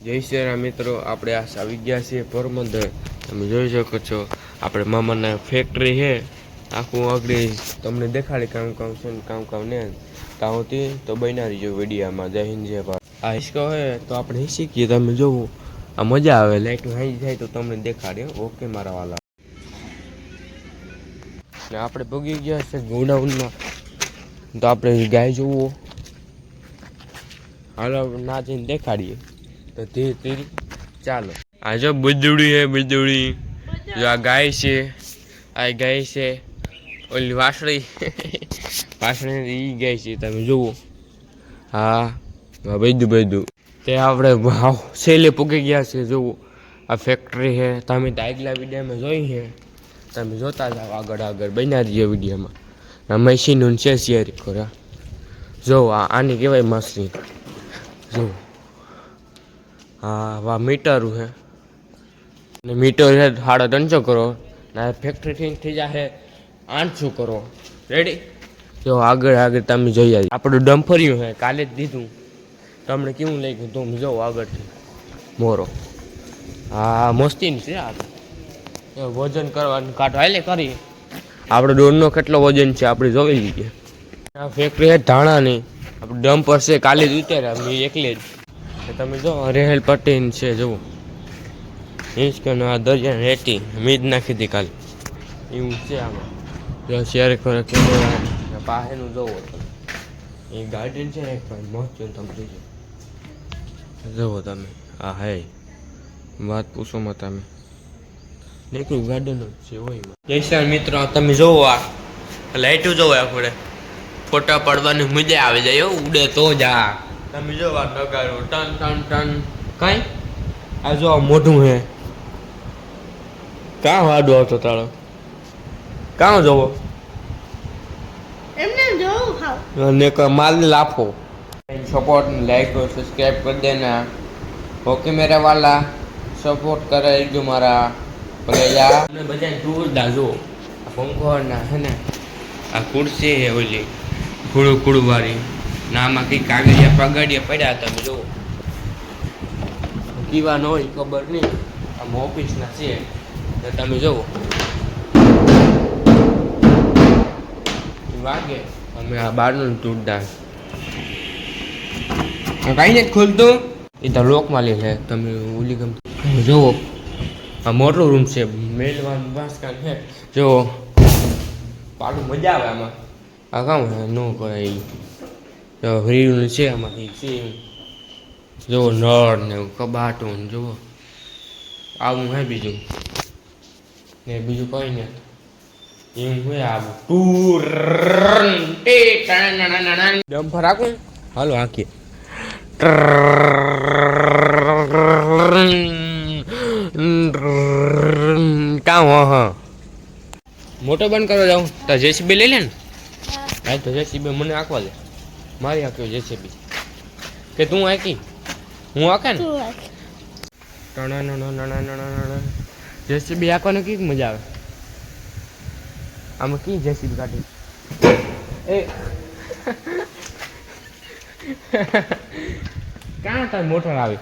જય શ્રી રામ મિત્રો, આપણે આ આવી ગયા છીએ પોરબંદર. તમે જોઈ શકો છો આપણે મામાના ફેક્ટરી છે. આખું આગળ તમને દેખાડી કામ છે ને કામ ને કામથી તો બના રહીજો વિડીયામાં. જય હિન્દ જય ભારત. આ હિસકો હે તો આપણે શીખીએ. તમે જોવું આ મજા આવે. લાઈટ હાઈ જાય તો તમને દેખાડે. ઓકે મારા વાલા, ને આપણે ભોગી ગયા છે ગોડાઉનમાં. તો આપણે ગાય જોવો હાલો ના જઈને દેખાડીએ. તો ધીરે ધીરે ચાલો. આ જો બુદુડી હે બુદુડી. જો આ ગાય છે, આ ગાય છે. ઓલી વાસળી વાસળી ઈ ગાય છે. તમે જુઓ હા બધું તે આપણે છેલ્લે પૂગી ગયા છે. જુઓ આ ફેક્ટરી છે. તમે તો આગલા વિડીયોમાં જોઈ છે. તમે જોતા જાઓ આગળ બન્યા રહીએ વિડીયોમાં. આ મશીન છે શેર કરો. જો આની કહેવાય મશીન. જો હા વાહ મીટર હે ને મીટર હે 350 કરોડ ના ફેક્ટરી થઈ જશે 800 કરોડ. રેડી? જો આગળ તમે જોઈ આવી. આપણું ડમ્ફર્યું હે કાલે જ દીધું. તમને કેવું લાગ્યું તમે જો આગળથી મોરો. હા મસ્તી છે. આ વજન કરવાનું કાંટો હાલે કરી. આપણે ડોરનો કેટલો વજન છે આપણે જોઈ લઈએ. આ ફેક્ટરી હે ધાણાની. આપણે ડમ્પર છે કાલે જ ઉતાર્યા મેં એકલે જ. તમે જો રેહેલ પટેલ છે. જુઓ હિંચકોનો આ દરિયા રેતી મીજ નાખી હતી કાલે. એવું છે આમાં. જો શેર કરે કેમેરા પાસેનું જોવો તમે. એ ગાર્ડન છે ને એક મસ્ત તમે જોજો. જુઓ તમે આ હે વાત પૂછોમાં તમે દેખ્યું ગાર્ડન જ છે હોય. જય શ્રી મિત્રો, તમે જોવો આ લાઈટું જોવો. આપણે ફોટા પડવાની મજા આવી જાય. ઉડે તો જ આ તમે જો આ નગારો ટન ટન ટન કઈ આ જો મોઢું હે. કાં વાડો હતો તારો? કાં જોવો એમને જોવું ખાવ ને માલ લાફો. સપોર્ટ લાઈક और सब्सक्राइब कर देना. ओके मेरा वाला सपोर्ट करे जो मारा भैया. हमने बजाय दूर दाजो पंखो ना है ने आ कुर्सी है ओली કુડું વાળી નામાં કંઈક કાગળિયા પગાડિયા પડ્યા. તમે જુઓ કીવા ન હોય ખબર નહીં. આમ ઓફિસના છે તો તમે જુઓ વાગે. અમે આ બહારનું તૂટદાર કાંઈ નથી ખુલતું. એ તો લોકમાં લે છે. તમે ઓલી ગમતું જુઓ આ મોટો રૂમ છે. મેલવાનું વાસકાન છે. જુઓ પાડું મજા આવે આમાં. આ કામ ન કરાય રીલ છે આમાંથી છે. જુઓ નળ ને કબાટું ને જુઓ આવું હે. બીજું ને બીજું કઈ ને એવું હોય આવું ટૂર ડમ્ફર રાખું. હાલો હાંકીએ. કામ હા મોટો બંધ કરો જાઉં તો જેસીબી લઈ લે ને. હા તો જેસીબી મને આંકવા દે. મારી આંક્યો જેસીબી કે તું આંકી હું આંકે ને. જેસીબી આંકવાનું કઈ મજા આવે. આમાં કઈ જેસીબી કાઢી એ ક્યાં તાર મોટર આવે?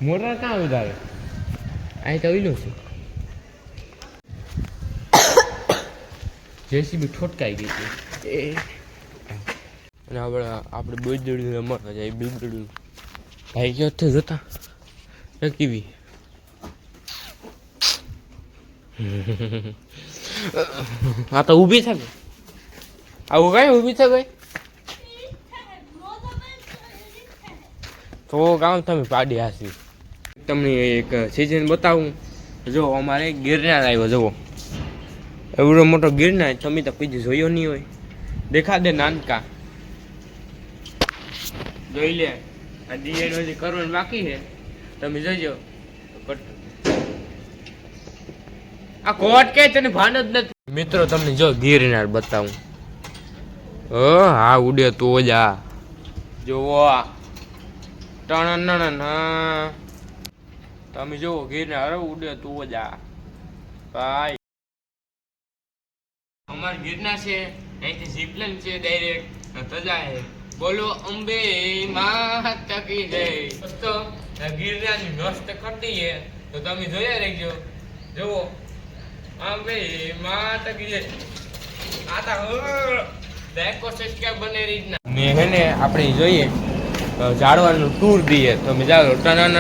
મોટર ક્યાં આવી તારે? અહીં તો ઓઈલું છે. જેસીબી ઠોટકાઈ ગઈ છે. અને આપણે બિલ્ડું રમવા જાય. બિલ્ડું ભાઈ ગયો તો જોતા કેવી આ તો ઊભી થાય. આવું કઈ ઊભી થાય કઈ તો કામ તમે પાડી હાસી. તમને એક સિઝન બતાવું. જો અમારે ગિરનાર આવ્યો. જુઓ એવડો મોટો ગિરનાર તમે તો કીધું જોયો નહીં હોય. દેખા દે નાનકા જોઈ લે. આ ડિઝાઇન હજી કરવાનું બાકી છે. તમે જોજો. આ કોટ કે તને ભાન જ નથી. મિત્રો તમને જો ગિરનાર બતાવું. હા ઉડે તો જ આ જોવો ટણ તમે જોવો ગિરનાર ઉડે તો જ આ ભાઈ. અમારે ગિરનાર છે. અહીંથી જીપલાઇન છે ડાયરેક્ટ તજા છે. બોલો અંબે માતા કી જય. દોસ્તો ગિરનારની નષ્ટ કરી દઈએ તો તમે જોયા રહેજો. જુઓ અંબે માતા કી જય. આતા લાઈક સબસ્ક્રાઇબ બને રીતના ને હે ને આપણે જોઈએ ઝાડવાનું ટૂર દઈએ તો અમે જાઓ ટન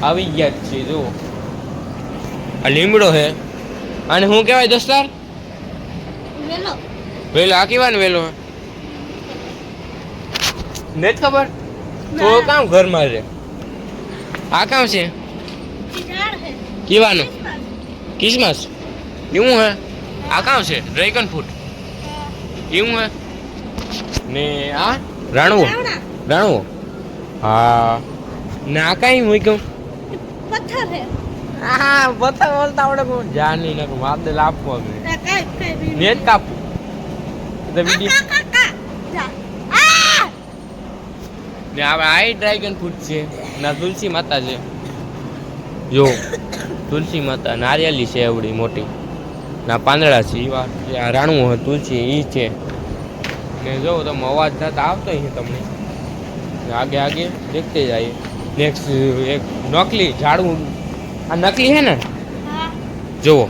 આવી ગયા જ છે. જુઓ આ લીમડો હે અને શું કહેવાય દોસ્તાર? વેલો. વેલો આ કેવાનો વેલો નથી ખબર? તો કામ ઘરમાં રે આ કામ છે કેવાનું? કિસમસ એવું હે? આ કામ છે ડ્રેગન ફ્રૂટ એવું હે ને આ રાણવો રાણવો હા ને આ કઈ મૂક્યું પથ્થર હે. હા પથ્થર બોલતા આવડે કોણ જાની ને માદલ આપવો અમે કઈ નેટ કાપવું તો વિડિયો ને આ ડ્રેગન ફ્રૂટ છે ના તુલસી માતા છે. જો તુલસી માતા નારિયેલી છે એવડી મોટી ના પાંદડા છે. આ રાણવું હોય તુલસી એ છે ને જો તમે અવાજ થતા આવતો છે તમને આગે આગે દેખતે જાય. નેક્સ્ટ એક નકલી ઝાડવું આ નકલી હે ને જુઓ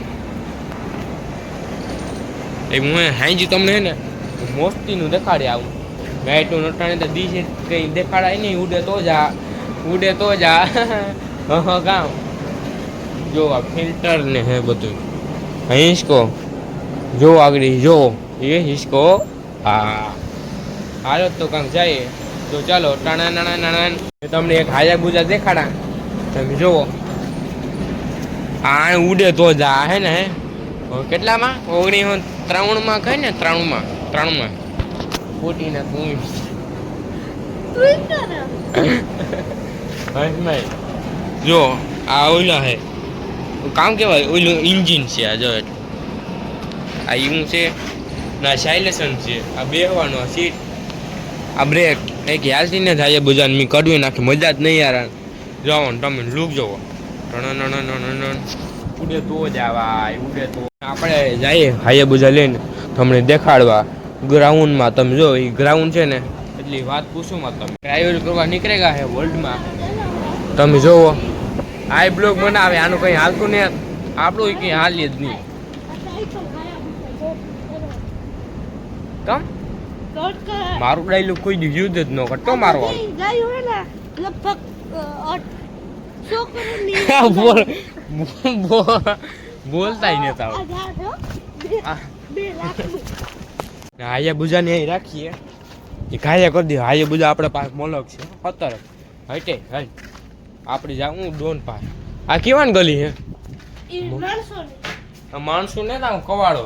એ હું હાઈજી તમને હે ને મોસ્તીનું દેખાડી આવું ગાયટું નટાણે તો દી છે કંઈ દેખાડાય નહીં ઉડે તો જા ગામ જો આ ફિલ્ટર ને હે બધું હિંચકો જો આગળ જો એ હિંચકો હા હાલો તો કાંક જાય તો ચાલો ટાણા નાણા નાણા તમને એક હાયા ગુજા દેખાડા તમે જુઓ આ ઉડે તો જા હે ને કેટલામાં 1993 કહે ને 93 ફૂટી ના તું જો આ ઓલા હે કામ કેવાય ઓલું ઇન્જિન છે આ જો આ એવું છે ના સાયલેશન છે આ બેહવાનો સીટ આ બ્રેક એક યાલથી ને થાય બજાર મેં કડવી નાખી મજા જ નહીં યાર. જાઓ ને તમે લુક જોવો ઉડે તો જ આવાય ઉડે તો આપણે જઈએ હાઈએ બજાર લઈને તમને દેખાડવા ગ્રાઉન્ડમાં. તમે જો એ ગ્રાઉન્ડ છે ને એટલી વાત પૂછું માં તમે ટ્રાવેલ કરવા નીકળેગા હે વર્લ્ડમાં. તમે જોવો આ બ્લોગ બનાવે આનું કંઈ હાલતું નહીં આપણું કંઈ હાલીએ જ નહીં. કમ મારું ડાયલોગ કોઈ દી યુદ્ધ જ ન કરતો મારવા બોલતા નતા હાયા બુજાને અહીં રાખીએ એ ઘાયા કરી દે. હાયા બુજા આપણે પાસે મોલક છે પત્તર હટે હાલ આપણે જાઉં ડોન પાસે. આ કેવાની ગલી હે માણસો ને તા કવાડો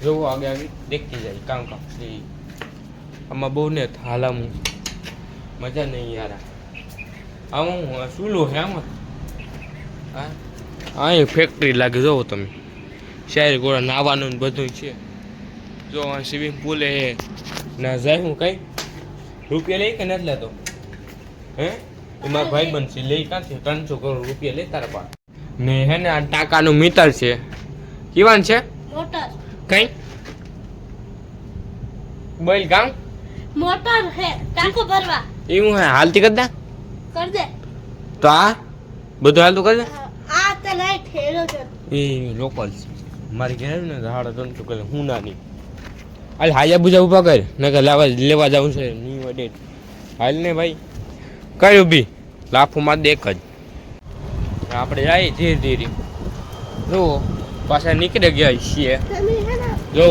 જોવો આગે આગે દેખતી જાય કામ કામ આમાં બહુ ને હાલામ મજા નહીં યાર. આમાં સુલો છે આમાં હા અહીં ફેક્ટરી લાગે જોવો તમે શહેર ગોળા નાવાનું બધું છે. જો સ્વિમિંગ પુલ હે ના જાય હું કઈ રૂપિયા લઈ કે નથી લેતો હે એમાં ભાઈ બનશે લઈ ક્યાંથી 300 કરોડ રૂપિયા લે તારા પાસે ને હે ને આ ટાકાનું મીટર છે કેવાન છે મોટર કઈ બોલ ગામ મોટર હે ટાંકો ભરવા એવું હે હાલતી કર દે તો આ બધું હાલતું કર દે. આ તો લાઈટ હેરો છે એ લોકલ છે મારી ઘેર ને 350 કર હું ના નહીં હાલ હાયા બુજા ઉભા કર ને કે લેવા જાવું છે ની વડે હાલ ને ભાઈ કઈ ઊભી લાફોમાં દેખ જ આપણે જાય ધીરે ધીરે જો પાછા નીકળે ગયા છીએ. જો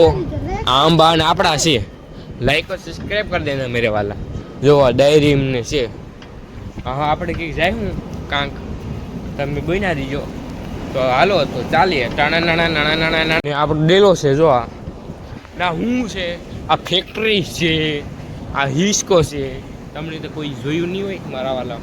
આંબા ને આપણા છે લાઈક और सब्सक्राइब कर देना मेरे वाला जो डायरी में છે. હા આપણે કંઈક જાય હું કાંક તમે બન્યા રહીજો તો હાલો તો ચાલીએ ટાણા નાણા નાણા નાણા નાણા આપણો ડેલો છે જો આ ના હું છે આ ફેક્ટરી છે આ હિસ્કો છે તમને તો કોઈ જોયું નહીં હોય મારા વાલા.